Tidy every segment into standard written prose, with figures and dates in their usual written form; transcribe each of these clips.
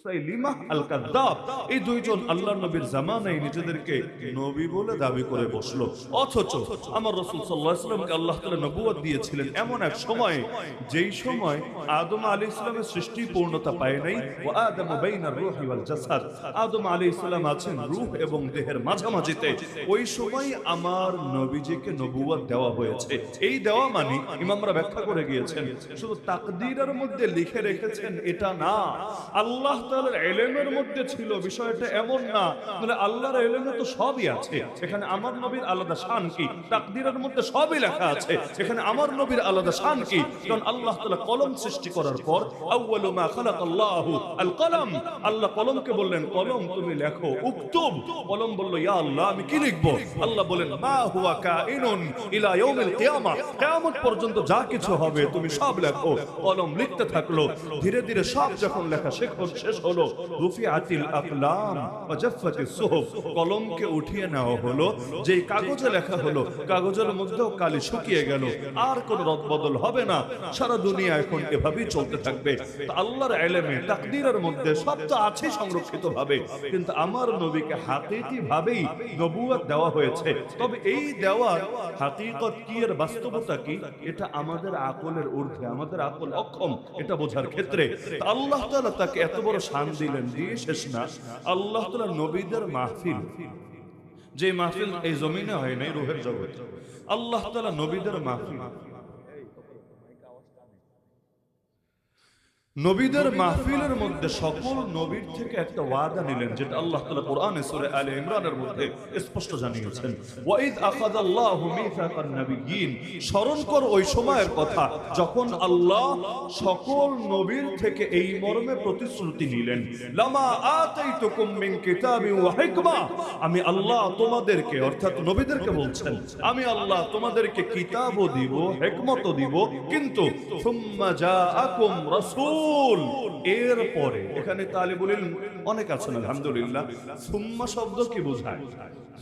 মুসাইলিমাহ আল কাযযাব, এই দুইজন আল্লাহর নবীর জামানায় নিজেদেরকে নবী বলে দাবি করে বসলো। অথচ আমার রাসূল সাল্লাল্লাহু আলাইহি ওয়াসাল্লামকে আল্লাহ তাআলা নবুয়ত দিয়েছিলেন এমন এক সময়, যেই সময় আদম আলাইহিস সালামের সৃষ্টি পূর্ণতা পায় নাই। ওয়া আদামু বাইনার রূহি ওয়াল জাসাদ, আদম আলাইহিস সালাম আছেন রূহ এবং দেহের মাঝামাঝিতে। ওই সময় আমার নবীজিকে নবুয়ত দেওয়া হয়েছে। এই দেওয়া মানে ইমামরা ব্যাখ্যা করে গিয়েছেন, শুধু তাকদীরের মধ্যে লিখে রেখেছেন এটা না, আল্লাহ তাআলার ইলমের মধ্যে ছিল। বিষয়টা এমন না মানে আল্লাহর ইলমে তো সবই আছে, এখানে আমার নবীর আলাদা শান কি, তাকদীরের মধ্যে সবই লেখা আছে, এখানে আমার নবীর আলাদা শান কি। কারণ আল্লাহ তাআলা কলম সৃষ্টি করার পর আউয়ালু মা খালাকাল্লাহু আল কলম, আল্লাহ কলমকে বললেন কলম তুমি লেখো, উকতুব। কলম বলল ইয়া আল্লাহ আমি কি লিখব? আল্লাহ বলেন মা হুয়া কাইনুন ইলা ইয়াউমিল কিয়ামা, কিয়ামত পর্যন্ত যা কিছু হবে তুমি সব লেখো। কলম লিখতে থাকলো, ধীরে ধীরে সব যখন লেখা শেষ হলো, রুফিআতিল আকলাম ওয়া জাফফাতিস সুহুফ, কলমকে উঠিয়ে নেওয়া হলো, যেই কাগজে লেখা হলো কাগজের মধ্যেও কালি শুকিয়ে গেল, আর কোনো রদবদল হবে না। সারা দুনিয়া এখন এভাবেই চলতে থাকবে। তো আল্লাহর ইলমে তাকদীরের মধ্যে সব তো আছে সংরক্ষিত ভাবে, কিন্তু আমার নবীকে হাকিকি ভাবেই নবুয়ত দেওয়া হয়েছে। তবে এই দেওয়ার হাকিকত কি এর বাস্তবতা কি, এটা আমাদের আকলের ঊর্ধ্বে, আমাদের আকল অক্ষম এটা বোঝার ক্ষেত্রে। আল্লাহ তাআলা তাকে এত বড় শান দিলেন, দিয়ে শেষ না। আল্লাহ তাআলা নবীদের মাহফিল, যে মাহফিল এই জমিনে হয় নাই রূহের জগতে, আল্লাহ তাআলা নবীদের মাহফিল, নবীদের মাহফিলের মধ্যে সকল নবীর থেকে একটা ওয়াদা নিলেন, যেটা আল্লাহ তাআলা কোরআনে সূরা আলে ইমরানের মধ্যে স্পষ্ট জানিয়েছেন। ওয়াইদ আখাযাল্লাহু মিসাকান নাবিয়্যিন, স্মরণ কর ওই সময়ের কথা যখন আল্লাহ সকল নবীর থেকে এই মর্মে প্রতিশ্রুতি নিলেন, লামা আতাইতুকুম মিন কিতাবিন ওয়া হিকমা, আমি আল্লাহ তোমাদেরকে, অর্থাৎ নবীদেরকে বলছেন, আমি আল্লাহ তোমাদেরকে কিতাবও দিব, হিকমতও দিব, কিন্তু সুম্মা জাআকুম রাসূল, এরপরে, এখানে তালিবুল ইলম অনেক আছেন আলহামদুলিল্লাহ, সুম্মা শব্দ কি বোঝায়?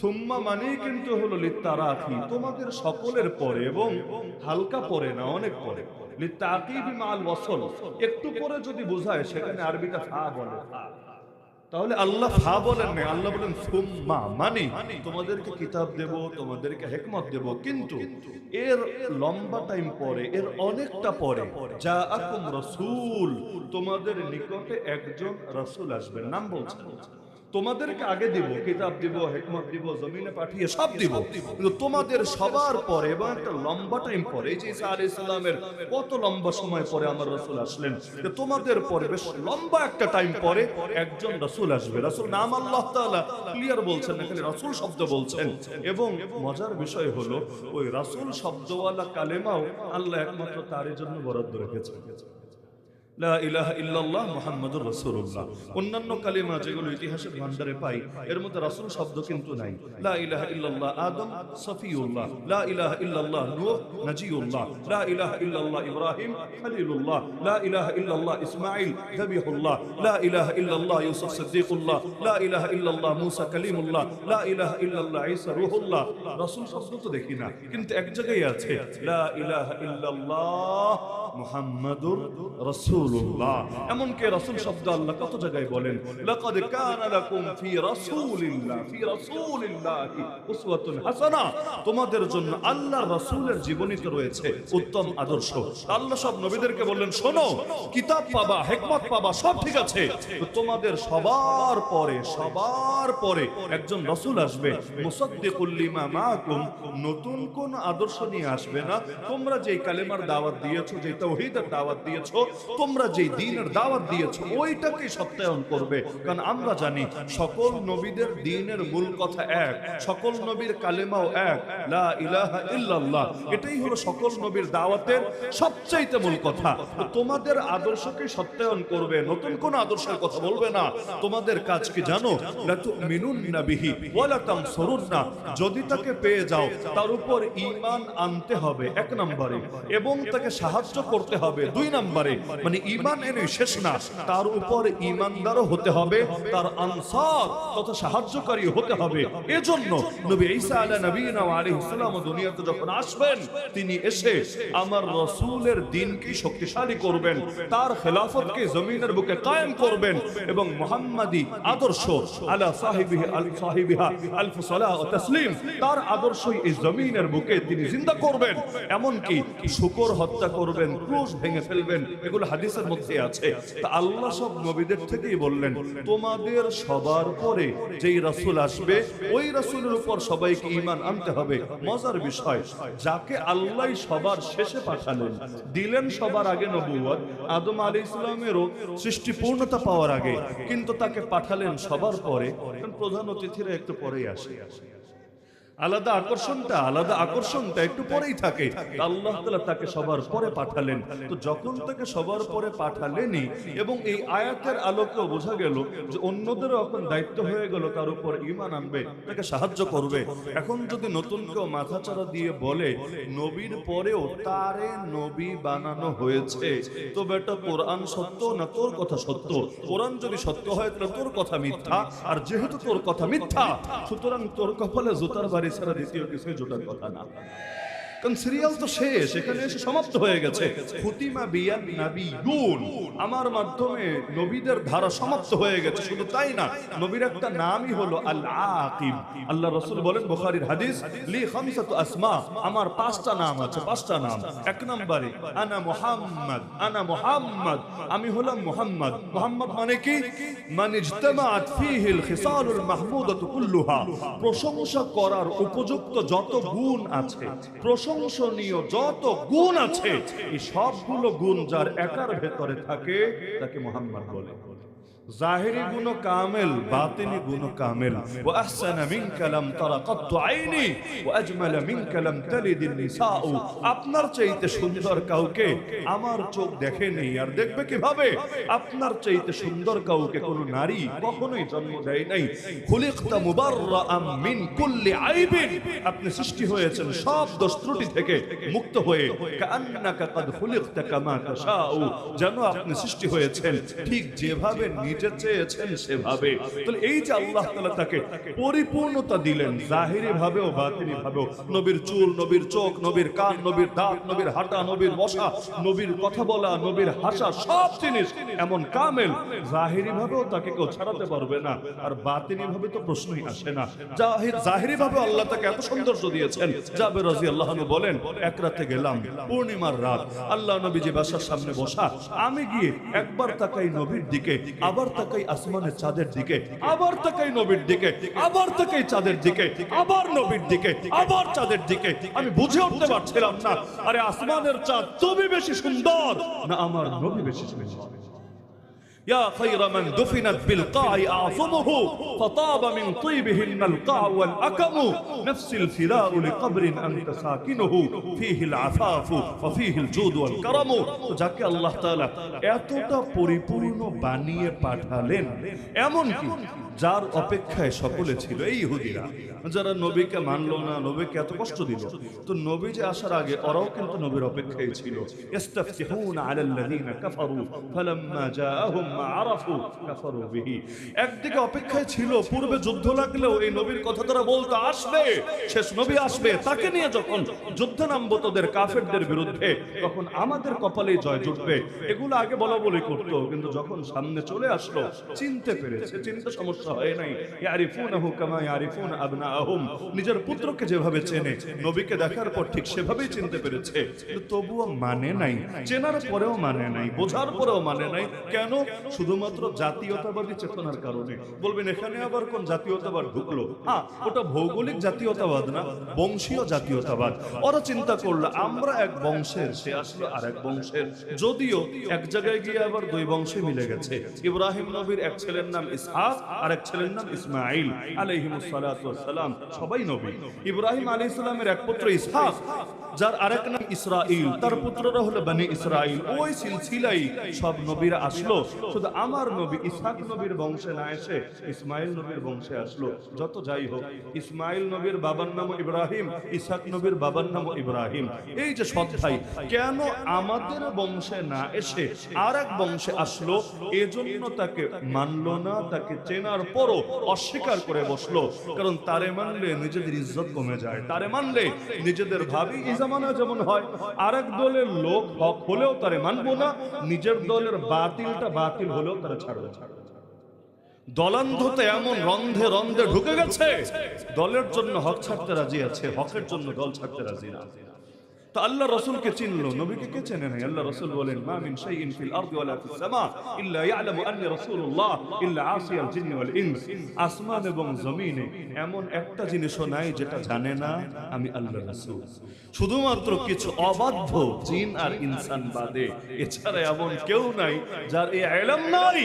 সুম্মা মানে কিন্তু হলো লিতারাফি, তোমাদের সকলের পরে, এবং হালকা পরে না, অনেক পরে, লিতাকিবি মাল ওয়াসল, একটু পরে যদি বোঝায় সেখানে আরবিটা ফা বলে। তাহলে আল্লাহ ফা বলেন না, আল্লাহ বলেন সুম্মা, মানে তোমাদেরকে কিতাব দেব, তোমাদেরকে হিকমত দেব, কিন্তু এর লম্বা টাইম পরে, এর অনেকটা পরে, জাআকুম রাসূল, তোমাদের নিকটে একজন রাসূল আসবেন, নাম বলছেন। তোমাদেরকে আগে দিব, কিতাব দিব, হিকমত দিব, জমিনে পাঠিয়ে সব দিব, কিন্তু তোমাদের সবার পরে এবং একটা লম্বা টাইম পরে, এই যে ঈসা আলাইহিস সালামের কত লম্বা সময় পরে আমার রাসূল আসলেন, যে তোমাদের পরে বেশ লম্বা একটা টাইম পরে একজন রাসূল আসবে। রাসূল নাম আল্লাহ তাআলা ক্লিয়ার বলছেন, এখানে রাসূল শব্দ বলছেন। এবং মজার বিষয় হলো ওই রাসূল শব্দওয়ালা কালেমাও আল্লাহ একমাত্র তারই জন্য বরাদ্দ রেখেছেন, লা ইলাহা ইল্লাল্লাহ মুহাম্মাদুর রাসূলুল্লাহ। অন্যান্য কালিমা যেগুলো ইতিহাসের ভান্ডারে পাই, এর মধ্যে রাসূল শব্দ কিন্তু নাই। লা ইলাহা ইল্লাল্লাহ আদম সফিউল্লাহ, লা ইলাহা ইল্লাল্লাহ নূহ নাজিউল্লাহ, লা ইলাহা ইল্লাল্লাহ ইব্রাহিম খলিলুল্লাহ, লা ইলাহা ইল্লাল্লাহ ইসমাঈল যাবিহুল্লাহ, লা ইলাহা ইল্লাল্লাহ ইউসুফ সিদ্দিকুল্লাহ, লা ইলাহা ইল্লাল্লাহ মূসা কালিমুল্লাহ, লা ইলাহা ইল্লাল্লাহ ঈসা রূহুল্লাহ। রাসূল শব্দ তো দেখি না, কিন্তু এক জায়গায় আছে লা ইলাহা ইল্লাল্লাহ মুহাম্মাদুর রাসূলুল্লাহ। এমনকি রাসূল শব্দ আল্লাহ কত জায়গায় বলেন, লাকাদ কানা লাকুম ফি রাসূলিল্লাহি উসওয়াতুন হাসানাহ, তোমাদের জন্য আল্লাহর রাসূলের জীবনীতে রয়েছে উত্তম আদর্শ। আল্লাহ সব নবীদেরকে বললেন, শোনো, কিতাব পাবা, হিকমত পাবা, সব ঠিক আছে, তোমাদের সবার পরে একজন রাসূল আসবে, মুসাদ্দিকুল লিমা মাআকুম, নতুন কোন আদর্শ নিয়ে আসবে না। তোমরা যেই কালেমার দাওয়াত দিয়েছো, যে তাওহীদের দাওয়াত দিয়েছো, তোমরা যেই দ্বীনের দাওয়াত দিয়েছো, ওইটাকে সত্যায়ন করবে। কারণ আমরা জানি সকল নবীদের দ্বীনের মূল কথা এক, সকল নবীর কালেমাও এক, লা ইলাহা ইল্লাল্লাহ। এটাই হলো সকল নবীর দাওয়াতের সবচাইতে মূল কথা। তোমাদের আদর্শকে সত্যায়ন করবে, নতুন কোন আদর্শের কথা বলবে না। তোমাদের কাজ কি জানো? লা তুমিনুন্না বিহি ওয়া লা তানসুরুন্না, যদি তাকে পেয়ে যাও তার উপর ঈমান আনতে হবে এক নম্বরে, এবং তাকে সাহায্য করতে হবে। 2 নম্বরে মানে ঈমান এনে শেষ না, তার উপর ঈমানদারও হতে হবে, তার আনসার তথা সাহায্যকারী হতে হবে। এজন্য নবী ঈসা আলাইহিস নবীনা ওয়া আলাইহিস সালাম দুনিয়াতে যখন আসবেন, তিনি এসে আমার রাসূলের দ্বীনকে শক্তিশালী করবেন, তার খেলাফতকে জমিনের বুকে কায়েম করবেন এবং মুহাম্মাদি আদর্শ আলা সাহিবিহা আলফু সালাহ ওয়া তাসলিম, তার আদর্শই এই জমিনের বুকে তিনি জিন্দা করবেন। এমনকি শুকর হত্যা করবেন, ক্রুশ ভেঙে ফেলবেন, এগুলো হাদিসের মধ্যে আছে। তা আল্লাহ সব নবীদের থেকেই বললেন, তোমাদের সবার পরে যেই রাসূল আসবে ওই রাসূলের উপর সবাইকে ঈমান আনতে হবে। মজার বিষয়, যাকে আল্লাহ সবার শেষে পাঠালেন, দিলেন সবার আগে নবুয়ত, আদম আলাইহিস সালামেরও সৃষ্টি পূর্ণতা পাওয়ার আগে, কিন্তু তাকে পাঠালেন সবার পরে। প্রধান অতিথিরা একটু পরেই আসে, আলাদা আকর্ষণটা একটু পরেই থাকে। আল্লাহ তাআলা তাকে সবার পরে পাঠালেন। তো যখন তাকে সবার পরে পাঠালেনই, এবং এই আয়াতের আলোকেও বোঝা গেল যে অন্যদেরও এখন দায়িত্ব হয়ে গেল তার উপর ঈমান আনবে, তাকে সাহায্য করবে। এখন যদি নতুন কেউ মাথাচাড়া দিয়ে বলে নবীর পরেও তারে নবী বানানো হয়েছে, তো বেটা কোরআন সত্য না তোর কথা সত্য? কোরআন যদি সত্য হয় তাহলে তোর কথা মিথ্যা, আর যেহেতু তোর কথা মিথ্যা, সুতরাং তোর কপালে জুতার বাড়ি ছাড়া দ্বিতীয় কিছুই জোটার কথা না। কারণ সিরিয়াল তো শেষ, এখানে এসে সমাপ্ত হয়ে গেছে। খুতিমা বিয়ান নাবিয়ুন, আমার মাধ্যমে নবীদের ধারা সমাপ্ত হয়ে গেছে। শুধু তাই না, নবীর একটা নামই হলো আল আকিব। আল্লাহ রাসূল বলেন, বুখারীর হাদিস, লি খামসাতু আসমা, আমার 5টা নাম আছে, 5টা নাম। 1 নম্বরে আনা মুহাম্মদ, আমি হলাম মুহাম্মদ। মুহাম্মদ মানে কি? মান ইজতামাআত ফীহি আল খিসালুল মাহমুদাতু কুল্লুহা, প্রশংসা করার উপযুক্ত যত গুণ আছে, প্রশংসনীয় যত গুণ আছে, এই সবগুলো গুণ যার একার ভেতরে থাকে তাকে মুহাম্মদ বলে। জাহিরি গুণ কামেল, বাতিনি গুণ কামেল। ওয়া আহসানা মিনকা লাম তারা কাত্তু আইনি ওয়া আজমালা মিনকা লাম তালিদিন নিসাউ, আপনার চাইতে সুন্দর কাউকে আমার চোখ দেখেনি, আর দেখবে কিভাবে? আপনার চাইতে সুন্দর কাউকে কোন নারী কখনোই জন্ম দেয় নাই। খুলিকতা মুবাররাআম মিন কুল্লি আইবিন, আপনি সৃষ্টি হয়েছেন সব দোষ ত্রুটি থেকে মুক্ত হয়ে। কাআন্নাকা কাদ খুলিকতা কামা তাশাউ, যেন আপনি সৃষ্টি হয়েছেন ঠিক যেভাবে যে চেয়েছেন সেভাবে। তাহলে এই যে আল্লাহ তাআলা তাকে পরিপূর্ণতা দিলেন, জাহিরি ভাবেও বাতিনি ভাবেও। নবীর চুল, নবীর চোখ, নবীর কান, নবীর দাঁত, নবীর হাঁটা, নবীর বসা, নবীর কথা বলা, নবীর হাসা, সব জিনিস এমন কামেল, জাহিরি ভাবেও তাকে কেউ ছাড়াতে পারবে না, আর বাতিনি ভাবে তো প্রশ্নই আসে না। জাহিরি ভাবে আল্লাহ তাকে এত সৌন্দর্য দিয়েছেন। জাবের রাদিয়াল্লাহু আনহু বলেন, এক রাতে গেলাম, পূর্ণিমার রাত, আল্লাহ নবীজি বাসার সামনে বসা, আমি গিয়ে একবার তাকাই নবীর দিকে, আবার তাকাই আসমানের চাঁদের দিকে, আবার তাকাই নবীর দিকে, আবার তাকাই চাঁদের দিকে, আবার নবীর দিকে, আবার চাঁদের দিকে। আমি বুঝে উঠতে পারছিলাম না, আরে আসমানের চাঁদ তুমি বেশি সুন্দর না আমার নবী বেশি সুন্দর? يا خير من دفنت بالقاع أعظمه فطاب من طيبهن القاع والأكم نفس الفداء لقبر أنت ساكنه فيه العفاف وفيه الجود والكرم। যাকে আল্লাহ তাআলা এতটা পরিপূর্ণ বানিয়ে পাঠালেন, এমন কি যার অপেক্ষায় সকলে ছিল এই ইহুদিরা, যারা নবীকে মানলো না, নবীকে এত কষ্ট দিল। তো নবী যে আসার আগে ওরাও কিন্তু নবীর অপেক্ষায় ছিল। ইস্তাফতিহুনা আলাল্লাযিনা কাফারু ফালাম্মা জাআহুম মা আরাফু কাফারু বিহি, একদিকে অপেক্ষায় ছিল, পূর্বে যুদ্ধ লাগলেও এই নবীর কথা তারা বলতো আসবে, শেষ নবী আসবে, তাকে নিয়ে যখন যুদ্ধে নামবো তোদের কাফেরদের বিরুদ্ধে, তখন আমাদের কপালে জয় জুটবে, এগুলো আগে বলা বলি করতো। কিন্তু যখন সামনে চলে আসলো, চিনতে পেরেছে, চিনতে সমস্যা হয় নাই। ইয়ারিফুনাহু কামা ইয়ারিফুনা আবনাআহুম, নিজের পুত্রকে যেভাবে চেনে, নবীকে দেখার পর ঠিক সেভাবেই চিনতে পেরেছে। কিন্তু তবুও মানে নাই, চেনার পরেও মানে নাই, বোঝার পরেও মানে নাই। কেন? শুধুমাত্র জাতীয়তাবাদী চেতনার কারণে। বলবেন এখানে আবার কোন জাতীয়তাবাদ ঢুকলো? হ্যাঁ, ওটা ভৌগোলিক জাতীয়তাবাদ না, বংশীয় জাতীয়তাবাদ। ওরা চিন্তা করলো আমরা এক বংশের, সে আসলো আর এক বংশের, যদিও এক জায়গায় গিয়ে আবার 2 বংশে মিলে গেছে। ইব্রাহিম নবীর এক ছেলের নাম ইসহাক আর এক ছেলের নাম ইসমাঈল আলাইহিমুস সালাতু ওয়াস সালাম, সবাই নবী। ইব্রাহিম আলাইহিস সালামের এক পুত্র ইসহাক যার আরেক নাম ইসরাইল, তার পুত্ররা হলো বনি ইসরাইল। ওই সিলসিলাই সব নবীরা আসলো, শুধু আমার নবী ইসহাক নবীর বংশে না এসে ইসমাইল নবীর বংশে আসলো। যত যাই হোক, ইসমাইল নবীর বাবার নাম ইব্রাহিম, ইসহাক নবীর বাবার নাম ইব্রাহিম। এই যে সৎ ভাই, কেন আমাদের বংশে না এসে আর এক বংশে আসলো? এজন্য তাকে মানলো না, তাকে চেনার পরও অস্বীকার করে বসলো। কারণ তারে মানলে নিজেদের ইজ্জত কমে যায়, তারে মানলে নিজেদের ভাবি। এই জামানা যেমন হয়, আরেক দলের লোক হক হলেও তারে মানবো না, নিজের দলের বাতিলটা বাতিল হলেও তারা ছাড়বে। দলান্ধতে এমন রন্ধে রন্ধে ঢুকে গেছে, দলের জন্য হক ছাড়তে রাজি আছে, হকের জন্য দল ছাড়তে রাজি না। তো আল্লাহ রাসূলকে চিনলো, নবীকে কে চেনে নাই? আল্লাহ রাসূল বলেন, মা মিন শাইইন ফিল আরদি ওয়ালা ফিস সামা ইল্লা ইয়ালামু আন্নী রাসূলুল্লাহ ইল্লা আসিয়াল জিন্নি ওয়াল ইনস। আসমান এবং জমিনে এমন একটা জিনিসও নাই যেটা জানে না আমি আল্লাহ রাসূল। শুধুমাত্র কিছু অবাধ্য জিন আর ইনসান বাদে, এছাড়া এমন কেউ নাই যার এই ইলম নাই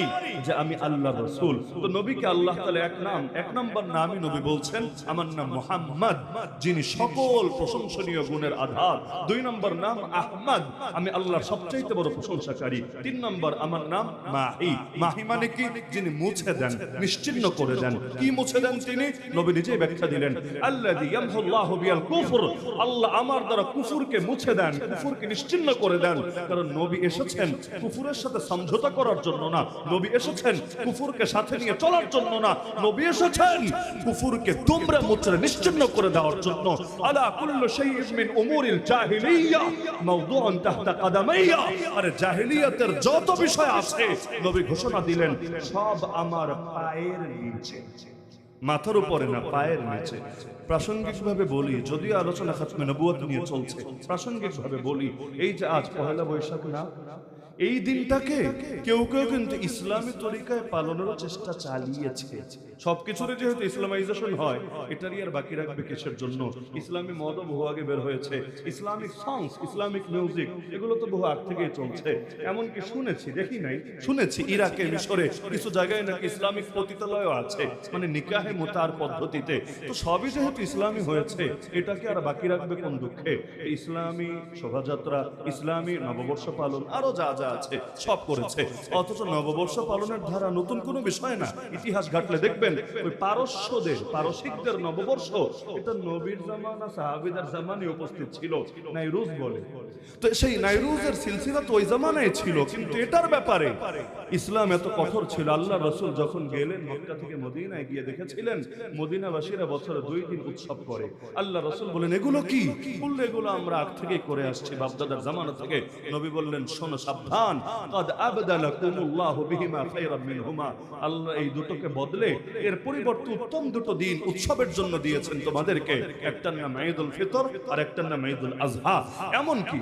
যে আমি আল্লাহ রাসূল। তো নবীকে আল্লাহ তাআলা এক নাম্বার নামই নবী বলছেন, আমার নাম মুহাম্মদ, যিনি সকল প্রশংসনীয় গুণের আধার। 2 নম্বর নাম আহমদ, আমি আল্লাহর সবচেয়ে বড় প্রশংসাকারী। 3 নম্বর আমার নাম মাহি। মাহি মানে কি? যিনি মুছে দেন, নিশ্চিহ্ন করে দেন। কি মুছে দেন তিনি? নবী নিজেই ব্যাখ্যা দিলেন, আল্লাযী ইয়ামহুল্লাহু বিল কুফর, আল্লাহ আমার দ্বারা কুফরকে মুছে দেন, কুফরকে নিশ্চিহ্ন করে দেন। কারণ নবী এসেছেন কুফরের সাথে সমঝোতা করার জন্য না, নবী এসেছেন কুফরকে সাথে নিয়ে চলার জন্য না, নবী এসেছেন কুফরকে দুমড়ে মুচড়ে নিশ্চিহ্ন করে দেওয়ার জন্য। আলা কুল্লু শাইইন মিন উমুরিল জাহিলিয়া মাওদুউন তাহতা কাদামাইয়া, আর জাহিলিয়াতের যত বিষয় আছে নবী ঘোষণা দিলেন সব আমার পায়ের নিচে, মাথার উপরে না, পায়ের নিচে। প্রাসঙ্গিকভাবে বলি, যদিও আলোচনা খাতমে নবুয়ত নিয়ে চলছে, প্রাসঙ্গিকভাবে বলি, এই যে আজ পহেলা বৈশাখ না, এই দিনটাকে কেউ কেউ কিন্তু ইসলামী তরিকায় পালনেরও চেষ্টা চালিয়েছে। সবকিছুরই যেহেতু ইসলামাইজেশন হয়, এটারই আর বাকি রাখবে কিসের জন্য? ইসলামী মদও বহু আগে বের হয়েছে, ইসলামিক সংস, ইসলামিক মিউজিক, এগুলো তো বহু আগ থেকেই চলছে। এমনকি শুনেছি, দেখি নাই, শুনেছি ইরাকে, মিশরে কিছু জায়গায় নাকি ইসলামিক পতিতালয়ও আছে, মানে নিকাহে মুতার পদ্ধতিতে। তো সবই যেহেতু ইসলামী হয়েছে, এটাকে আর বাকি রাখবে কোন দুঃখে? ইসলামী শোভাযাত্রা, ইসলামী নববর্ষ পালন, আরো যা যা আছে সব করেছে। অথচ নববর্ষ পালনের ধারা নতুন কোনো বিষয় না। ইতিহাস ঘাটলে দেখবেন ওই পারসিকদের নববর্ষ, এটা নবীর জামানা সাহাবীদের জামানায় উপস্থিত ছিল, নাইরুজ বলে। তো সেই নাইরুজের সিলসিলা তো ওই জামানায় ছিল, কিন্তু এটার ব্যাপারে ইসলাম এত কঠোর ছিল। আল্লাহ রাসূল যখন গেলেন মক্কা থেকে মদিনায়, গিয়ে দেখেছিলেন মদিনাবাসীরা বছরে 2 দিন উৎসব করে। আল্লাহ রাসূল বলেন, এগুলো কি? বললে, এগুলো আমরা আগ থেকেই করে আসছি, বাপদাদার জামানা থেকে। নবী বললেন, শোনো, সাবধান, কাদ আবদালাকুমুল্লাহু বিহিমা খায়রাম মিনহুমা, আল্লাহ এই দুটোকে বদলে এর পরিবর্তে উত্তম দুটো দিন উৎসবের জন্য দিয়েছেন তোমাদেরকে। একটার নাম ঈদুল ফিতর আর একটার নাম ঈদুল আযহা। এমন কি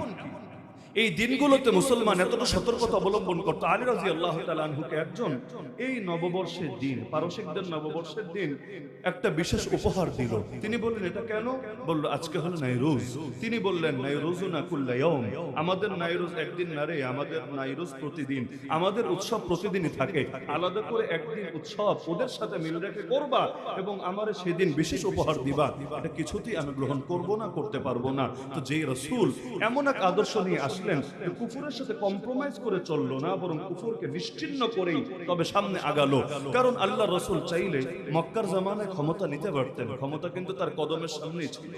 এই দিনগুলোতে মুসলমান এতটা সতর্কতা অবলম্বন করতো। আলী রাদিয়াল্লাহু তাআলা আনহুকে একজন এই নববর্ষের দিন, পারসিকদের নববর্ষের দিন একটা বিশেষ উপহার দিল। তিনি বললেন, এটা কেন? বলল, আজকে হলো নাইরুজ। তিনি বললেন, নাইরুজুনা কুল্লা ইয়াউম, আমাদের নাইরুজ একদিন না রে, আমাদের নাইরুজ প্রতিদিন, আমাদের উৎসব প্রতিদিনই থাকে। আলাদা করে একদিন উৎসব ওদের সাথে মিল রেখে করবা এবং আমারে সেদিন বিশেষ উপহার দিবা, এটা কিছুতেই আমি গ্রহণ করব না, করতে পারবো না। তো যেই রাসূল এমন এক আদর্শ নিয়ে আসলেন, কুফরের সাথে কম্প্রোমাইজ করে চললো না, বরং কুফরকে নিশ্চিহ্ন করেই তবে সামনে আগালো। কারণ আল্লাহ রাসূল চাইলে মক্কার জামানায় ক্ষমতা নিতে পারতেন, ক্ষমতা কিন্তু তার কদমের সামনেই ছিল।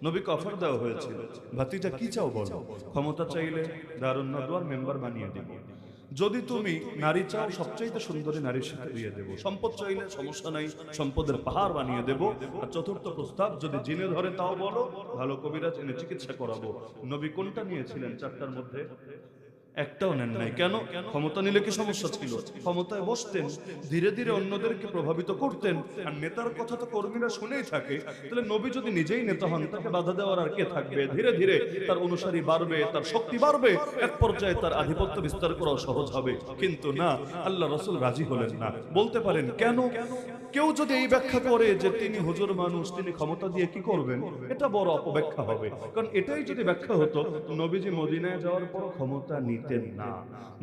নবীকে অফার দেওয়া হয়েছিল, ভাতিজা কি চাও বলো, ক্ষমতা চাইলে দারুন নাদওয়ার মেম্বার বানিয়ে দেব, যদি তুমি নারী চাও সবচাইতে সুন্দরী নারীর সাথে বিয়ে দেব, সম্পদ চাইলে সমস্যা নাই, সম্পদের পাহাড় বানিয়ে দেব। আর চতুর্থ প্রস্তাব, যদি জিনে ধরে তাও বলো, ভালো কবিরাজ এনে চিকিৎসা করাবো। নবী কোনটা নিয়েছিলেন? 4টার মধ্যে একটাও নেন নাই। কেন? ক্ষমতা নিলে কি সমস্যা ছিল? ক্ষমতায় বসতেন, ধীরে ধীরে অন্যদেরকে প্রভাবিত করতেন। আর নেতার কথা তো কর্মীরা শুনেই থাকে, তাহলে নবী যদি নিজেই নেতা হন, তাকে বাধা দেওয়ার আর কে থাকবে? ধীরে ধীরে তার অনুসারী বাড়বে, তার শক্তি বাড়বে, এক পর্যায়ে তার আধিপত্য বিস্তার করা সহজ হবে। কিন্তু না, আল্লাহ রাসূল রাজি হলেন না। বলতে পারেন কেন? কেউ যদি এই ব্যাখ্যা করে যে তিনি হুজুর মানুষ, তিনি ক্ষমতা দিয়ে কি করবেন, এটা বড় অপব্যাখ্যা হবে। কারণ এটাই যদি ব্যাখ্যা হতো, নবীজি মদিনায় যাওয়ার পর ক্ষমতা নিতেন নিতেন না।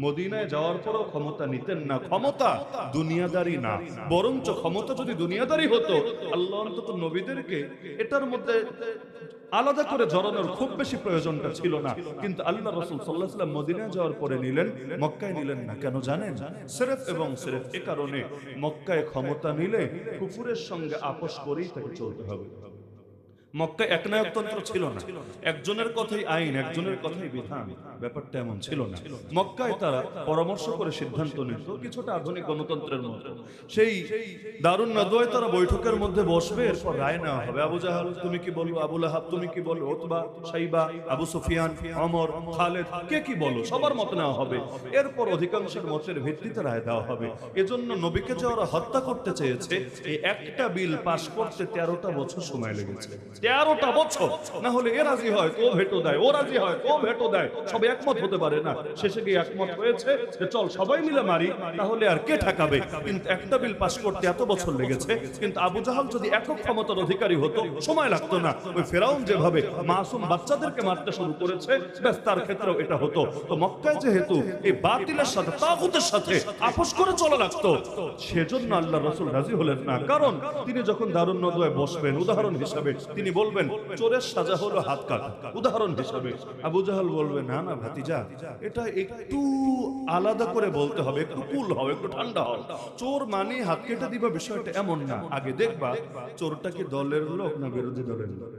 মদিনায় যাওয়ার পরও ক্ষমতা নিতেন না। ক্ষমতা দুনিয়াদারি না, বরঞ্চ ক্ষমতা যদি দুনিয়াদারি হতো আল্লাহ অন্তত নবীদেরকে এটার মধ্যে আলাদা করে জড়ানোর খুব বেশি প্রয়োজনটা ছিল না। কিন্তু আল্লাহ রাসূল সাল্লাল্লাহু আলাইহি ওয়াসাল্লাম মদিনায় যাওয়ার পরে নিলেন, মক্কায় নিলেন না। কেন জানেন? সিরফ এবং সিরফ এ কারণে, মক্কায় ক্ষমতা নিলে কুফরের সঙ্গে আপোষ করেই তাকে চলতে হবে। মক্কায় একনায়কতন্ত্র ছিল না, একজনের কথাই আইন, একজনের কথাই বিধান, ব্যাপারটা এমন ছিল না। মক্কায় তারা পরামর্শ করে সিদ্ধান্ত নিত, কিছুটা আধুনিক গণতন্ত্রের মতো। সেই দারুন নাদওয়ায় তারা বৈঠকের মধ্যে বসবে, এরপর রায় নেওয়া হবে। আবু জাহাল তুমি কি বলো, আবু লাহাব তুমি কি বলো, উতবা, শাইবা, আবু সুফিয়ান, ওমর, খালেদ কে কি বলো, সবার মত নেওয়া হবে। এরপর অধিকাংশের মতের ভিত্তিতে রায় দেওয়া হবে। এজন্য নবীকে যে ওরা হত্যা করতে চেয়েছে, এই একটা বিল পাশ করতে 13টা বছর সময় লেগেছে। 13টা বছর। না হলে এ রাজি হয় তো ভেটো দেয়, ও রাজি হয় তো ভেটো দেয়, সবাই একমত হতে পারে না। শেষে গিয়ে একমত হয়েছে যে চল সবাই মিলে মারি, তাহলে আর কে ঠেকাবে। কিন্তু একটা বিল পাশ করতে এত বছর লেগেছে। কিন্তু আবু জাহাল যদি একক ক্ষমতার অধিকারী হতো সময় লাগতো না। ওই ফেরাউন যেভাবে মাসুম বাচ্চাদেরকে মারতে শুরু করেছে, ব্যাস তার ক্ষেত্রেও এটা হতো। তো মক্কায় যেহেতু এই বাতিলের সাথে, তাগুতের সাথে আপোষ করে চলা লাগতো, সেজন্য আল্লাহ রাসূল রাজি হলেন না। কারণ তিনি যখন দারুন নদওয়ায় বসবেন, উদাহরণ হিসাবে তিনি বলবেন চোরের সাজা হলো হাত কাটা, উদাহরণ হিসাবে। আবু জাহাল বলবে না না ভাতিজা, এটা একটু আলাদা করে বলতে হবে, একটু কুল হও, একটু ঠান্ডা হও। চোর মানে হাত কেটে দিবা, বিষয়টা এমন না। আগে দেখবা চোরটা কি দলের লোক না বিরোধী দলের লোক।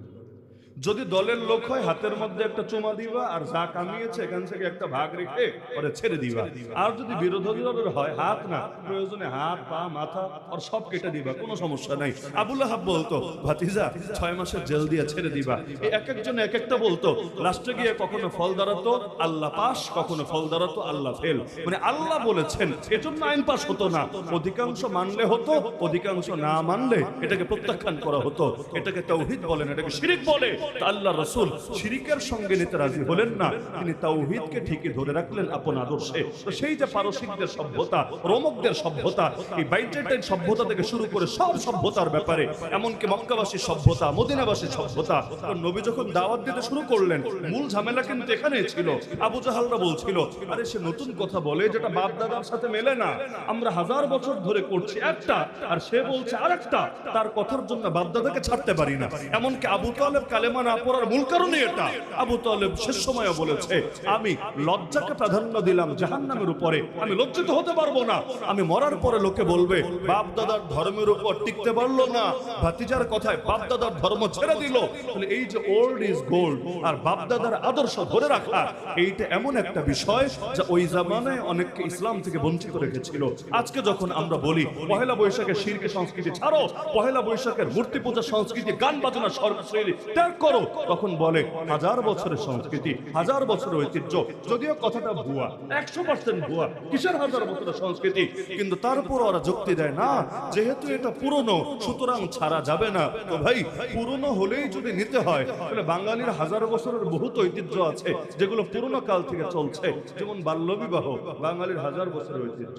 যদি দলের লোক হয় হাতের মধ্যে একটা চুমা দিবা, আর যা কামিয়েছে এখান থেকে একটা ভাগ রেখে পরে ছেড়ে দিবা। আর যদি বিরোধী দলের হয়, হাত না, প্রয়োজনে হাত পা মাথা আর সব কেটে দিবা, কোনো সমস্যা নাই। আবু লাহাব বলতো ভাতিজা 6 মাসের জেল দিয়ে ছেড়ে দিবা। এই এক একজন এক একটা বলতো। লাস্টে গিয়ে কখনো ফল দাঁড়াতো আল্লাহ পাস, কখনো ফল দাঁড়াতো আল্লাহ ফেল। মানে আল্লাহ বলেছেন এজন্য আইন পাস হতো না। অধিকাংশ মানলে হতো, অধিকাংশ না মানলে এটাকে প্রত্যাখ্যান করা হতো। এটাকে তাওহীদ বলেন, এটাকে শিরক বলে। আল্লাহ রাসূল শিরকের সঙ্গে নিতে রাজি হলেন না, তিনি তাওহীদকে ঠিকই ধরে রাখলেন আপন আদর্শে। তো সেই যে পারসিকদের সভ্যতা, রোমকদের সভ্যতা, এই বাইজেন্টাইন সভ্যতা থেকে শুরু করে সব সভ্যতার ব্যাপারে, এমনকি মক্কাবাসী সভ্যতা, মদিনাবাসী সভ্যতা, নবী যখন দাওয়াত দিতে শুরু করলেন, মূল ঝামেলা কিন্তু এখানেই ছিল। আবু জাহালরা বলছিল আরে সে নতুন কথা বলে যেটা বাপ দাদার সাথে মেলে না, আমরা 1000 বছর ধরে করছি একটা, আর সে বলছে আরেকটা। তার কথার জন্য বাপ দাদাকে ছাড়তে পারি না। এমনকি আবু তালেব কালেমা না পড়ার মূল কারণে এটা। আবু তালেব শেষ সময়ে বলেছে আমি লজ্জাকে প্রাধান্য দিলাম জাহান্নামের উপরে, আমি লজ্জিত হতে পারবো না। আমি মরার পরে লোকে বলবে বাপ দাদার ধর্মের উপর টিকতে পারলো না, ভাতিজার কথায় বাপ দাদার ধর্ম ছেড়ে দিল। তাহলে এই যে ওল্ড ইজ গোল্ড আর বাপ দাদার আদর্শ ধরে রাখা, এইটা এমন একটা বিষয় যা ওই জামানায় অনেককে ইসলাম থেকে বঞ্চিত রেখেছিল। আজকে যখন আমরা বলি পহেলা বৈশাখের শিরকি সংস্কৃতি ছাড়ো, পহেলা বৈশাখের মূর্তি পূজা সংস্কৃতি, গান বাজনা শৈলী ত্যাগ করো, তখন বলে 1000 বছরের সংস্কৃতি, 1000 বছরের ঐতিহ্য। যদিও কথাটা ভুয়া, 100% ভুয়া। কিসের 1000 বছরের সংস্কৃতি? কিন্তু তারপর ওরা যুক্তি দেয় না, যেহেতু এটা পুরনো সুতরাং ছাড়া যাবে না। তো ভাই পুরনো হলেই যদি নিতে হয়, তাহলে বাঙালির 1000 বছরের বহুত ঐতিহ্য আছে যেগুলো পুরনো কাল থেকে চলছে। যেমন বাল্যবিবাহ বাঙালির 1000 বছরের ঐতিহ্য,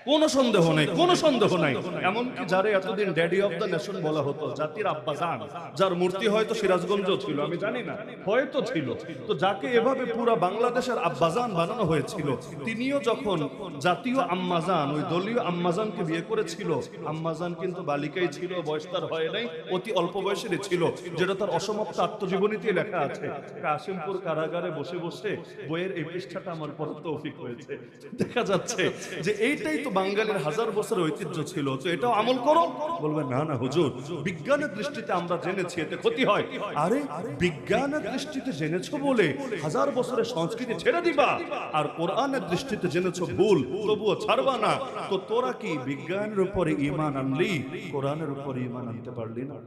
কোনো সন্দেহ নাই, কোনো সন্দেহ নাই। এমনকি যারে এতদিন ড্যাডি অফ দ্য নেশন বলা হতো, জাতির আব্বাজান, যার মূর্তি হয়তো সিরাজগঞ্জও ছিল, আমি জানি না, হয়তো ছিল। তো যাকে এভাবে পুরা বাংলাদেশের আব্বাজান বানানো হয়েছিল, তিনিও যখন জাতীয় আম্মাজান, ওই দলীয় আম্মাজানকে বিয়ে করেছিল, আম্মাজান কিন্তু বালিকাই ছিল, বয়স তার হয় নাই, অতি অল্প বয়সেরই ছিল, যেটা তার অসমাপ্ত আত্মজীবনীতে লেখা আছে। কাশিমপুর কারাগারে বসে বসে বইয়ের এই পৃষ্ঠাটা আমার পড়ার তৌফিক হয়েছে। দেখা যাচ্ছে যে এইটাই তো বাঙালির 1000 বছরের ঐতিহ্য ছিল। তো এটাও আমল করো। বলবে না না হুজুর, বিজ্ঞানের দৃষ্টিতে আমরা জেনেছি এতে ক্ষতি হয়। আরে বিজ্ঞানের দৃষ্টিতে জেনেছো বলে 1000 বছরের সংস্কৃতি ছেড়ে দিবা, আর কোরআনের দৃষ্টিতে জেনেছো ভুল, তবুও ছাড়বা না। তো তোরা কি বিজ্ঞানের উপরে ঈমান আনলি, কোরআনের উপরে ঈমান আনতে পারলি না?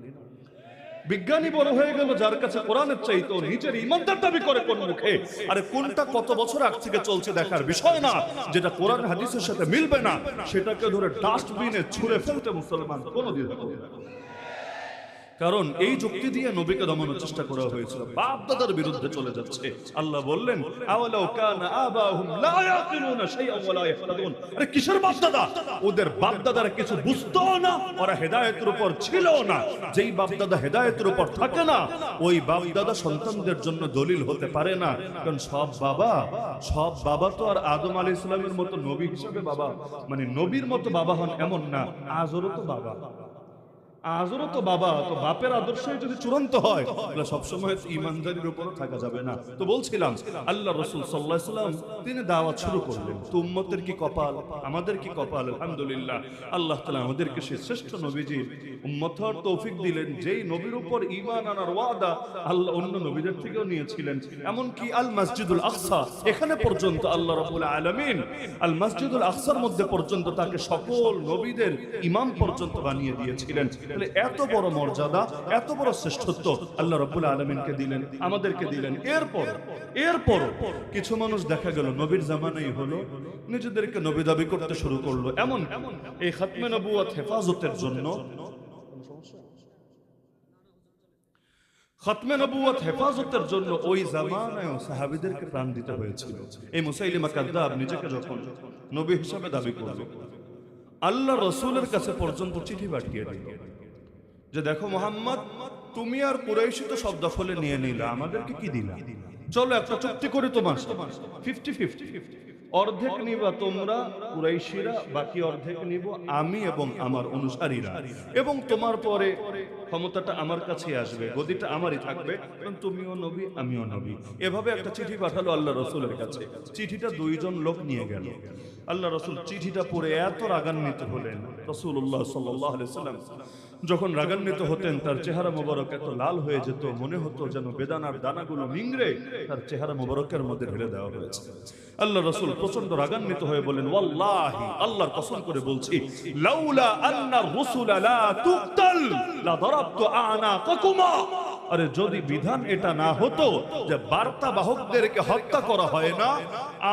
বিজ্ঞানী বড় হয়ে গেল যার কাছে কোরআনের চাইতো নিজের ইমানদার দাবি করে কোন মুখে। আরে কোনটা কত বছর আগ থেকে চলছে দেখার বিষয় না, যেটা কোরআন হাদিসের সাথে মিলবে না সেটাকে ধরে ডাস্টবিনে ছুঁড়ে ফেলতে মুসলমান কোনদিন হবে না। কারণ এই যুক্তি দিয়ে নবীকে দমানোর চেষ্টা করা হয়েছিল, বাপ দাদার বিরুদ্ধে চলে যাচ্ছে। আল্লাহ বললেন আওয়ালাউ কানা আবাহুম লা ইয়াকিলুনা শাইআন ওয়া লা ইয়াহতাদুন। আরে কিসের বাপ দাদা? ওদের বাপ দাদারা কিছু বুঝতো না, ওরা হেদায়েতের উপর ছিল না। যেই বাপ দাদা হেদায়েতের উপর থাকে না, ওই বাপ দাদা সন্তানদের জন্য দলিল হতে পারে না। কারণ সব বাবা তো আর আদম আলাইহিস সালামের মতো নবী হিসেবে বাবা, মানে নবীর মতো বাবা হন এমন না। আজরও তো বাবা, তো বাপের আদর্শই যদি চূড়ান্ত হয় তাহলে সবসময় ইমানদারির উপরও থাকা যাবে না। তো বলছিলাম আল্লাহ রাসূল সাল্লাল্লাহু আলাইহি ওয়াসাল্লাম তিনি দাওয়াত শুরু করলেন। তো উম্মতের কি কপাল, আমাদের কি কপাল। আলহামদুলিল্লাহ, আল্লাহ তাআলা আমাদেরকে সেই শ্রেষ্ঠ নবীজির উম্মত হওয়ার তৌফিক দিলেন, যেই নবীর উপর ঈমান আনার ওয়াদা আল্লাহ অন্য নবীদের থেকেও নিয়েছিলেন। এমনকি আল মসজিদুল আকসা, এখানে পর্যন্ত আল্লাহ রাব্বুল আলামিন আল মসজিদুল আকসার মধ্যে পর্যন্ত তাকে সকল নবীদের ইমাম পর্যন্ত বানিয়ে দিয়েছিলেন। এত বড় মর্যাদা, এত বড় শ্রেষ্ঠত্ব আল্লাহ রাব্বুল আলামিনকে দিলেন, আমাদেরকে দিলেন। এরপর কিছু মানুষ দেখা গেল নবীর জামানাই হলো নিজেদেরকে নবী দাবি করতে শুরু করলো। এমন এই খাতমে নবুয়ত হেফাজতের জন্য, খাতমে নবুয়ত হেফাজতের জন্য ওই জামানায় সাহাবীদেরকে প্রাণ দিতে হয়েছিল। এই মুসাইলিমা কাযযাব নিজেকে যখন নবী হিসেবে দাবি করল, আল্লাহ রাসূলের কাছে পর্যন্ত চিঠি পাঠিয়ে দিল যে দেখো মুহাম্মদ, তুমি আর কুরাইশি তো সব দখলে নিয়ে নিলা, আমাদেরকে কি দিলা? চলো একটা চুক্তি করি তোমার 50-50, অর্ধেক নিবা তোমরা কুরাইশিরা, বাকি অর্ধেক নিব আমি এবং আমার অনুসারীরা, এবং তোমার পরে ক্ষমতাটা আমার কাছে আসবে, গদিটা আমারই থাকবে, কারণ তুমিও নবী আমিও নবী। এভাবে একটা চিঠি পাঠালো আল্লাহ রাসূলের কাছে। চিঠিটা দুইজন লোক নিয়ে গেল। আল্লাহ রাসূল চিঠিটা পড়ে এত রাগান্বিত হলেন, রাসূলুল্লাহ সাল্লাল্লাহু আলাইহি ওয়াসাল্লাম যখন রাগান্বিত হতেন তার চেহারা মোবারক এত লাল হয়ে যেত, মনে হতো যেন বেদানার দানাগুলো নিংড়ে তার চেহারা মোবারকের মধ্যে ঢেলে দেওয়া হয়েছে। আল্লাহ রাসূল প্রচন্ড রাগান্বিত হয়ে বলেন, ওয়াল্লাহি, আল্লাহর কসম করে বলছি, লাউলা আন্না রুসুলা লা তুকতাল লা দারাবতু আনাকাকুমা। আরে যদি বিধান এটা না হতো যে বার্তা বাহকদেরকে হত্যা করা হয় না,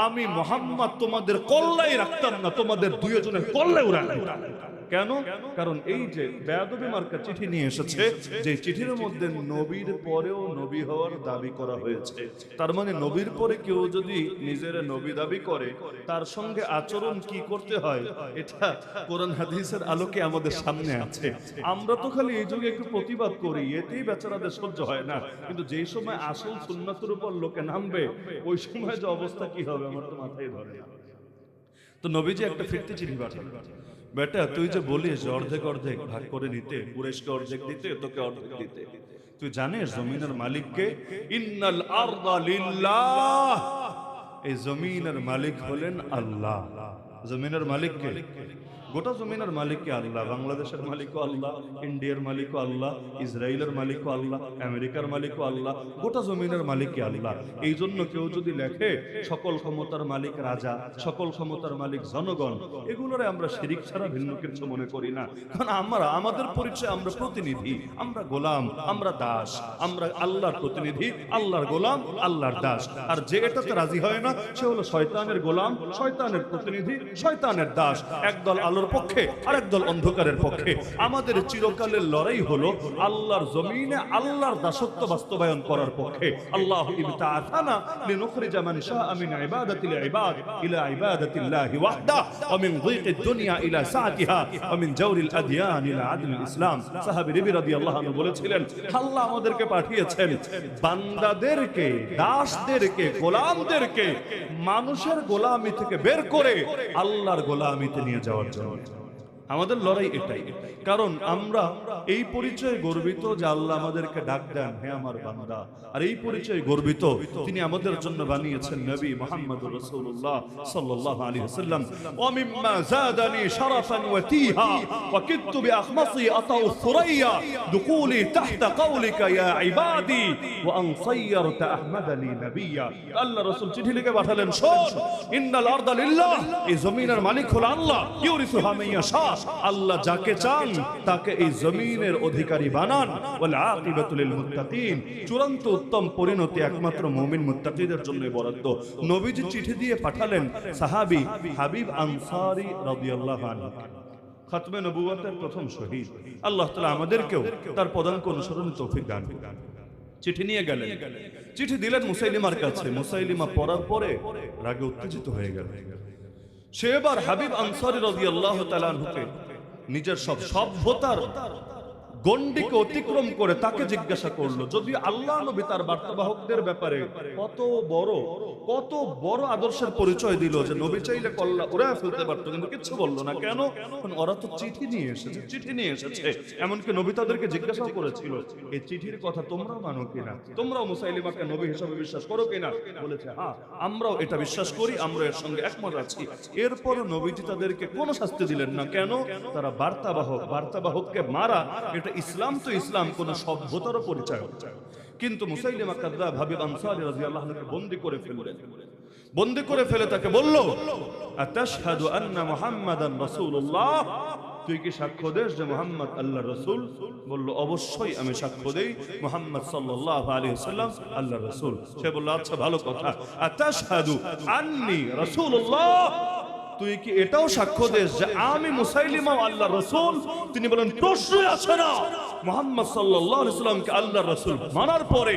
আমি মুহাম্মদ তোমাদের কল্লাই রাখতাম না, তোমাদের দুইজনের কল্লাই উড়াই দিতাম। কেন? কারণ এই যে বেয়াদবি মার্কা চিঠি নিয়ে এসেছে, যে চিঠির মধ্যে নবীর পরেও নবী হওয়ার দাবি করা হয়েছে। তার মানে নবীর পরে কেউ যদি নিজের নবী দাবি করে, তার সঙ্গে আচরণ কি করতে হয়, এটা কোরআন হাদিসের আলোকে আমাদের সামনে আছে। আমরা তো খালি এই যুগে একটু প্রতিবাদ করি, এতেই বেচারাদের সহ্য হয় না, কিন্তু যেই সময় আসল সুন্নাতের উপর লোকে নামবে, ওই সময় যে অবস্থা কি হবে আমার তো মাথায় ধরে না। তো নবীজি একটা ফিরতি চিঠি পাঠালেন, বেটা তুই যে বলিস অর্ধেক অর্ধেক ভাগ করে নিতে, কুরাইশকে অর্ধেক দিতে, তোকে অর্ধেক দিতে, তুই জানিস জমিনের মালিককে? ইন্নাল আরদা লিল্লাহ, এই জমিনের মালিক হলেন আল্লাহ। জমিনের মালিককে, গোটা জমিনের মালিককে আল্লাহ। বাংলাদেশের মালিকও আল্লাহ, ইন্ডিয়ার মালিকও আল্লাহ, ইসরায়েলের মালিকও আল্লাহ, আমেরিকার মালিকও আল্লাহ, গোটা জমিনের মালিকই আল্লাহ। এই জন্য কেউ যদি লেখে সকল ক্ষমতার মালিক রাজা, সকল ক্ষমতার মালিক জনগণ, এগুলোরে আমরা শিরিক ছাড়া ভিন্ন কিছু মনে করি না। কারণ আমাদের পরিচয় আমরা প্রতিনিধি, আমরা গোলাম, আমরা দাস, আমরা আল্লাহর প্রতিনিধি, আল্লাহর গোলাম, আল্লাহর দাস। আর যে এটাতে রাজি হয় না সে হলো শয়তানের গোলাম, শয়তানের প্রতিনিধি, শয়তানের দাস। একদল আলোর পক্ষে আর একদল অন্ধকারের পক্ষে। আমাদের চিরকালের লড়াই হলো আল্লাহর জমিনে আল্লাহর দাসত্ব বাস্তবায়ন করার পক্ষে। আল্লাহু ইবতাআসানা লিনুখরিজা মান শাআ মিন ইবাদাতিল ইবাদ ইলা ইবাদাতিল্লাহি ওয়াহদা ওয়া মিন যিকিদ দুনিয়া ইলা সাআতিহা ওয়া মিন জাওরিল আদিয়ান ইলা আদলিল ইসলাম। সাহাবী নবী রাদিয়াল্লাহু আনহু বলেছিলেন, আল্লাহ আমাদেরকে পাঠিয়েছেন বান্দাদেরকে, দাসদেরকে, গোলামদেরকে মানুষের গোলামি থেকে বের করে আল্লাহর গোলামিতে নিয়ে যাওয়ার জন্য। আমাদের লড়াই এটাই। কারণ আমরা এই পরিচয়ে গর্বিত যে আল্লাহ আমাদেরকে ডাক দেন, হে আমার বান্দা। আর এই পরিচয়ে গর্বিত তিনি আমাদের জন্য বানিয়েছেন নবী মুহাম্মদুর রাসূলুল্লাহ সাল্লাল্লাহু আলাইহি ওয়াসাল্লাম। ওয়া মিম্মা যাদানি শারাফান ওয়া তিহা ওয়া কিতু বিআখমাসি আতাউ সুরাইয়া দুকুলি তাহতা কওলিকা ইয়া ইবাদি ওয়া আন সায়্যারতা আহমাদানি নবিয়্যা। আল্লাহ রাসূল চিঠি লিখে পাঠালেন, শোন, ইন্নাল আরদা লিল্লাহ, এই জমিনের মালিক হলো আল্লাহ, ইউরিসুহা মান ইয়াশা, আল্লাহ যাকে চান তাকে এই জমিনের অধিকারী বানান। ওয়াল আকিবাতু লিল মুত্তাকিন, চূড়ান্ত উত্তম পরিণতি একমাত্র মুমিন মুত্তাকিদের জন্যই বরাদ্দ। নবীজি চিঠি দিয়ে পাঠালেন সাহাবী হাবিব আনসারী রাদিয়াল্লাহু আনহু। খাতমে নবুয়তের প্রথম শহীদ। আল্লাহ তাআলা আমাদেরকেও তার পদাঙ্ক অনুসরণের তৌফিক দান করুন। চিঠি নিয়ে গেলেন, চিঠি দিলেন মুসাইলিমার কাছে। মুসাইলিমা পড়ার পরে রাগে উত্তেজিত হয়ে গেল। সে এবার হাবিব আনসারী রাদিয়াল্লাহু তাআলা আনহুকে নিজের সব সভ্যতার গণ্ডিকে অতিক্রম করে তাকে জিজ্ঞাসা করলো, যদি আল্লাহ নবী তার বার্তাবাহকদের ব্যাপারে কত বড় আদর্শের পরিচয় দিল যে নবী চাইলে কল্লা ওরা ফেলতে পারতো, কিন্তু কিচ্ছু বললো না কেন? ওরা তো চিঠি নিয়ে এসেছে। এমনকি নবী তাদেরকে জিজ্ঞাসাও করেছিল, এই চিঠির কথা তোমরাও মানো কিনা, তোমরাও মুসাইলিমাকে নবী হিসেবে বিশ্বাস করো কিনা? বলেছে হ্যাঁ, আমরাও এটা বিশ্বাস করি, আমরা এর সঙ্গে একমত আছি। এরপরও নবীজি তাদেরকে কোনো শাস্তি দিলেন না। কেন? তারা বার্তাবাহককে মারা, এটা ইসলাম তো ইসলাম, কোন সভ্যতারও পরিচয়। কিন্তু মুসাইলিমা কাযযাব হাবিব আনসারী রাদিয়াল্লাহু আনহু বন্দী করে ফেললেন। বন্দী করে ফেলে তাকে বলল, আতাশহাদু আন্না মুহাম্মাদান রাসূলুল্লাহ, তুই কি সাক্ষ্য দেস যে মুহাম্মদ আল্লাহর রাসূল? বলল, অবশ্যই আমি সাক্ষ্য দেই মুহাম্মদ সাল্লাল্লাহু আলাইহি ওয়াসাল্লাম আল্লাহর রাসূল। সে বলল, আচ্ছা ভালো কথা, আতাশহাদু আন্নী রাসূলুল্লাহ, তুই কি এটাও সাক্ষ্য দেস যে আমি মুসাইলিমা আল্লাহর রাসূল? তিনি বলেন, প্রশ্নই আসে না। মুহাম্মদ সাল্লাল্লাহু আলাইহি ওয়াসাল্লামকে আল্লাহর রাসূল মানার পরে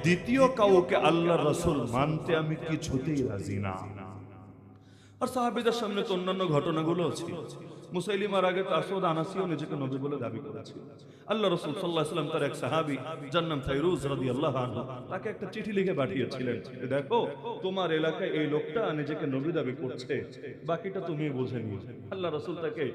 দ্বিতীয় কাউকে আল্লাহর রাসূল মানতে আমি কিছুতেই রাজি না। আর সাহাবীদের সামনে তো অন্যান্য ঘটনাগুলো ছিল। মুসাইলিমার আগে আসওয়াদ আনাসিও নিজেকে নবী বলে দাবি করেছিল। আল্লাহ রাসূল সাল্লাল্লাহু আলাইহি ওয়াসাল্লাম তার এক সাহাবী যার নাম ফাইরুজ রাদিয়াল্লাহু আনহু, তাকে একটা চিঠি লিখে পাঠিয়েছিলেন, দেখো তোমার এলাকায় এই লোকটা নিজেকে নবী দাবি করছে, বাকিটা তুমি বুঝে নিও। আল্লাহ রাসূল তাকে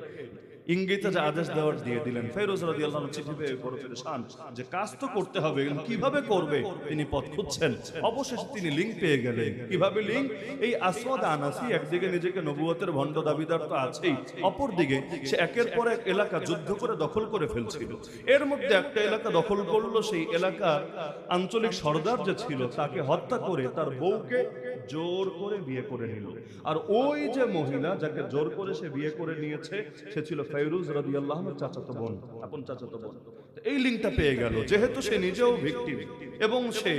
ইঙ্গিতে যে আদেশ দেওয়ার দিয়ে দিলেন। ফেরোজ রাদিয়াল্লাহু আনহু চিঠি পেয়ে বড় পেরেশান যে কাজ তো করতে হবে, কিভাবে করবে তিনি পথ খুঁজছেন। অবশেষে তিনি লিঙ্ক পেয়ে গেলেন। কিভাবে লিঙ্ক? এই আসওয়াদ আনাসি একদিকে নিজেকে নবুয়তের ভণ্ড দাবিদার তো আছেই, অপরদিকে সে একের পর এক এলাকা যুদ্ধ করে দখল করে ফেলছিল। এর মধ্যে একটা এলাকা দখল করলো, সেই এলাকা আঞ্চলিক সর্দার যে ছিল তাকে হত্যা করে তার বউকে জোর করে বিয়ে করে নিল। আর ওই যে মহিলা যাকে জোর করে সে বিয়ে করে নিয়েছে, সে ছিল ফাইরুজ রাদিয়াল্লাহু আনহুর চাচাতো বোন, আপন চাচাতো বোন। এই লিঙ্কটা পেয়ে গেল, যেহেতু সে নিজেও ভিকটিম এবং সে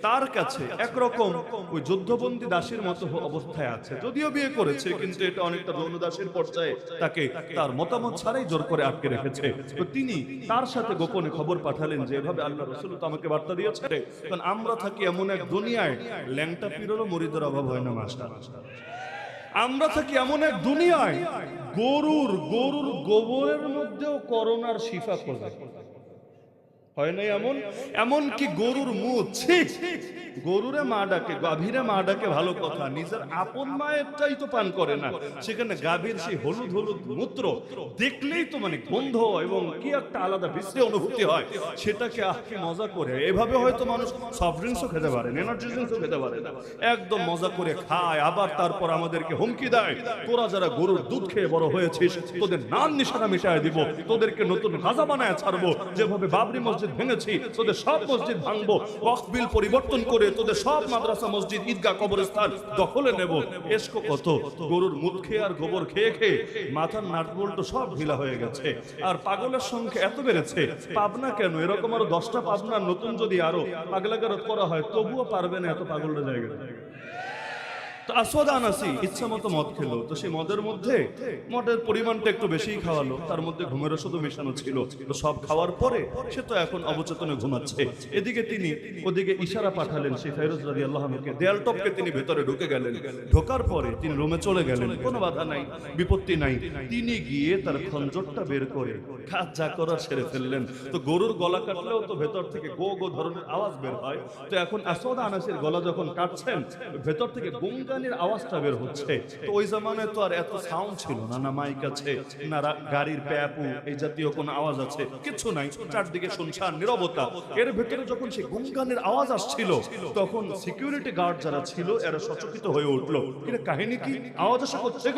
তার কাছে একরকম ওই যুদ্ধবন্দী দাসীর মতো অবস্থায় আছে। যদিও বিয়ে করেছে, কিন্তু এটা অনেকটা যৌন দাসীর পর্যায়ে তাকে তার মতামত ছাড়াই জোর করে আটকে রেখেছে। তো তিনি তার সাথে গোপনে খবর পাঠালেন যে এভাবে আল্লাহ রাসূল তো আমাকে বার্তা দিয়েছে, কারণ আমরা থাকি এমন এক দুনিয়ায় ল্যাংটা পীরেরও মুরিদের অভাব হয় না মাস্টার। আমরা থাকি এমন এক দুনিয়ায় গরুর গোবরের মধ্যেও করোনার শিফা খোঁজে, হয় নাই এমন? এমনকি গরুর মুখ, গরুরে মা ডাকে, গাভীরে মা ডাকে ভালো কথা, নিজের আপন মায়েরটাই তো পান করে না, সেখানে গাভীর সেই হলুদ হলুদ মূত্র দেখলেই তো মানে গন্ধ এবং কি একটা আলাদা বিশ্রী অনুভূতি হয়। সেটাকে কি মজা করে এভাবে হয়তো মানুষ সফট ড্রিঙ্কসও খেতে পারে, এনার্জি ড্রিঙ্কসও খেতে পারে না, একদম মজা করে খায়। আবার তারপর আমাদেরকে হুমকি দেয়, তোরা যারা গরুর দুধ খেয়ে বড় হয়েছিস, তোদের নাম নিশানা মিটায় দিব, তোদেরকে নতুন গাজা বানায় ছাড়বো, যেভাবে বাবরি মসজিদ ভেঙেছি তোদের সব মসজিদ ভাঙবো, ওয়াকফ বিল পরিবর্তন করে তোদের সব মাদ্রাসা মসজিদ ঈদগাহ কবরস্থান দখলে নেব। এসকো কত! গরুর মুখ খেয়ে আর গোবর খেয়ে খেয়ে মাথার নাটবল্ট সব ঢিলা হয়ে গেছে। আর পাগলের সংখ্যা এত বেড়েছে, পাবনা কেন, এরকম আরো 10টা পাবনার নতুন যদি আরো পাগলাগারত করা হয় তবুও পারবে না এত পাগলের জায়গা। তো আসওয়াদ আনাসি ইচ্ছা মতো মদ খেলো, তো সেই মদের মধ্যে মদের পরিমাণটা একটু বেশিই খাওয়ালো, তার মধ্যে ঘুমের ওষুধও মেশানো ছিল। তো সব খাওয়ার পরে সে তো এখন অবচেতনে ঘুমাচ্ছে। এদিকে তিনি ওদিকে ইশারা পাঠালেন সেই ফাইরুজ রাদিয়াল্লাহু আনহুকে, দেয়াল টপকে তিনি ভেতরে ঢুকে গেলেন। ঢোকার পরে তিনি রুমে চলে গেলেন, কোনো বাধা নাই, বিপত্তি নাই। তিনি গিয়ে তার খঞ্জরটা বের করে কাজ যা করার সেরে ফেললেন। তো গরুর গলা কাটলেও তো ভেতর থেকে গো গো ধরনের আওয়াজ বের হয়। তো এখন আসওয়াদ আনাসির গলা যখন কাটছেন, ভেতর থেকে গুনগানের আওয়াজটা বের হচ্ছে। তো ওই জামানায় তো আর এত সাউন্ড ছিল না, না মাইক আছে, না গাড়ির প্যাপু এই জাতীয় কোনো আওয়াজ আছে, কিছু নাই, চারদিকে শুনশান নীরবতা। এর ভেতরে যখন সেই গুনগানের আওয়াজ আসছিল, তখন সিকিউরিটি গার্ড যারা ছিল এরা সচকিত হয়ে উঠলো, এটা কাহিনী কি, আওয়াজ আসা করছে,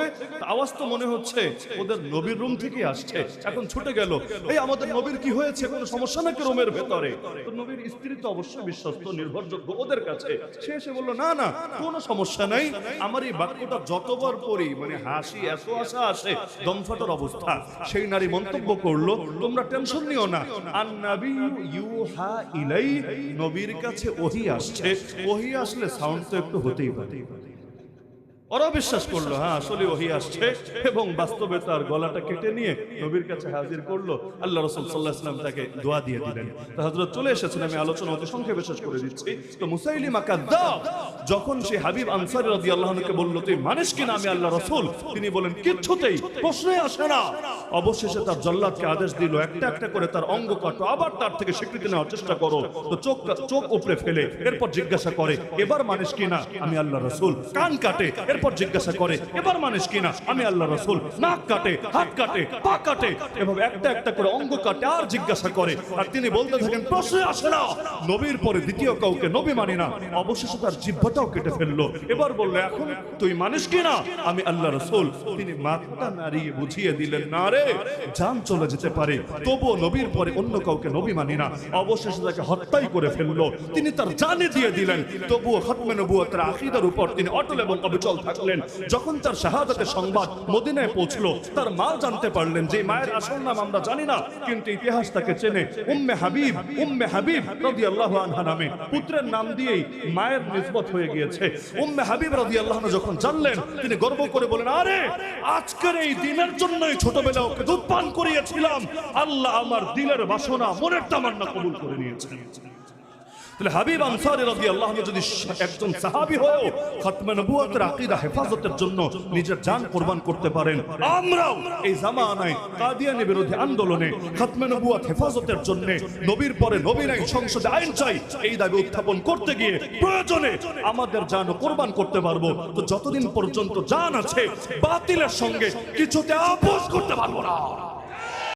আওয়াজ তো মনে হচ্ছে ওদের নবীর রুম থেকে আসছে। এখন ছুটে গেল, এই আমাদের নবীর কি হয়েছে, কোনো সমস্যা নাকি রুমের ভেতরে? তো নবীর স্ত্রী তো অবশ্যই বিশ্বস্ত নির্ভরযোগ্য ওদের কাছে, সে এসে বললো না না কোনো সমস্যা নাই, আমার এই বাক্যটা যতবার পড়ি মানে হাসি এত আশা আসে দম ফাটার অবস্থা। সেই নারী মন্তব্য করলো, তোমরা টেনশন নিও না, আন-নাবিয়্যু ইউহা ইলাই, নবীর কাছে ওহী আসছে, ওহী আসলে সাউন্ড তো একটু হতেই পারে। ওরা বিশ্বাস করলো হ্যাঁ আসলে ওহী আসছে, এবং বাস্তবে তার গলাটা কেটে নিয়ে নবীর কাছে হাজির করলো। আল্লাহ রাসূল সাল্লাল্লাহু আলাইহি ওয়াসাল্লাম তাকে দোয়া দিয়ে দিলেন। তো হযরত চলে এসেছেন, আমি আলোচনা অতি সংক্ষেপে শেষ করে দিচ্ছি। তো মুসাইলিমা কাযযাব যখন সে হাবিব আনসারী রাদিয়াল্লাহু আনহুকে বলল তুই মানিস কিনা আমি আল্লাহ রাসূল, তিনি বলেন কিচ্ছুতেই প্রশ্নই আসে না। অবশেষে তার জল্লাদকে আদেশ দিল একটা একটা করে তার অঙ্গ কাটো, আবার তার থেকে স্বীকৃতি নেওয়ার চেষ্টা করো। তো চোখ উপড়ে ফেলে এরপর জিজ্ঞাসা করে এবার মানিস কিনা আমি আল্লাহ রাসূল। কান কাটে, এরপর জিজ্ঞাসা করে এবার মানিস কিনা আমি আল্লাহ রাসূল। নাক কাটে, হাত কাটে, পা কাটে, এভাবে একটা একটা করে অঙ্গ কাটে আর জিজ্ঞাসা করে। আর তিনি বলতে থাকেন প্রশ্নই আসে না, নবীর পরে দ্বিতীয় কাউকে নবী মানি না। অবশেষে তার জিহ্বাটাও কেটে ফেললো। এবার বললো এখন তুই মানিস কিনা আমি আল্লাহ রাসূল। তিনি মাথা নাড়িয়ে বুঝিয়ে দিলেন না রে, জান চলে যেতে পারে, তবুও নবীর পরে অন্য কাউকে নবী মানি না। অবশেষে তাকে হত্যাই করে ফেললো। তিনি তার জানে দিয়ে দিলেন, তবুও খতমে নবুয়তের আকীদার উপর তিনি অটল এবং অবিচল থাকলেন। যখন তার শাহাদাতের সংবাদ মদিনায় পৌঁছলো, তার মা জানতে পারলেন যে মায়ের আসল নাম আমরা জানি না, কিন্তু ইতিহাস তাকে চেনে। উম্মে হাবিব রাদিয়াল্লাহু আনহা নামে পুত্রের নাম দিয়েই মায়ের নিসবত হয়ে গিয়েছে। উম্মে হাবিব রাদিয়াল্লাহু আনহা যখন জানলেন, তিনি গর্ব করে বলেন আরে আজকের এই দিনের জন্যই ছোটবেলা ওকে দুধ পান করিয়েছিলাম, আল্লাহ আমার দিলের বাসনা মনের তামান্না কবুল করে নিয়েছেন। তাহলে হাবিব আনসারী রাদিয়াল্লাহু আনহু যদি একজন সাহাবী হয়েও খতমে নবুয়তের আকীদা হেফাজতের জন্য নিজের জান কুরবান করতে পারেন, আমরাও এই জামানায় কাদিয়ানী বিরোধী আন্দোলনে খতমে নবুয়ত হেফাজতের জন্য নবীর পরে নবী নাই, সংসদে আইন চাই, এই দাবি উত্থাপন করতে গিয়ে প্রয়োজনে আমাদের জানও কুরবান করতে পারবো। তো যতদিন পর্যন্ত জান আছে বাতিলের সঙ্গে কিছুতে আপোষ করতে পারবো না।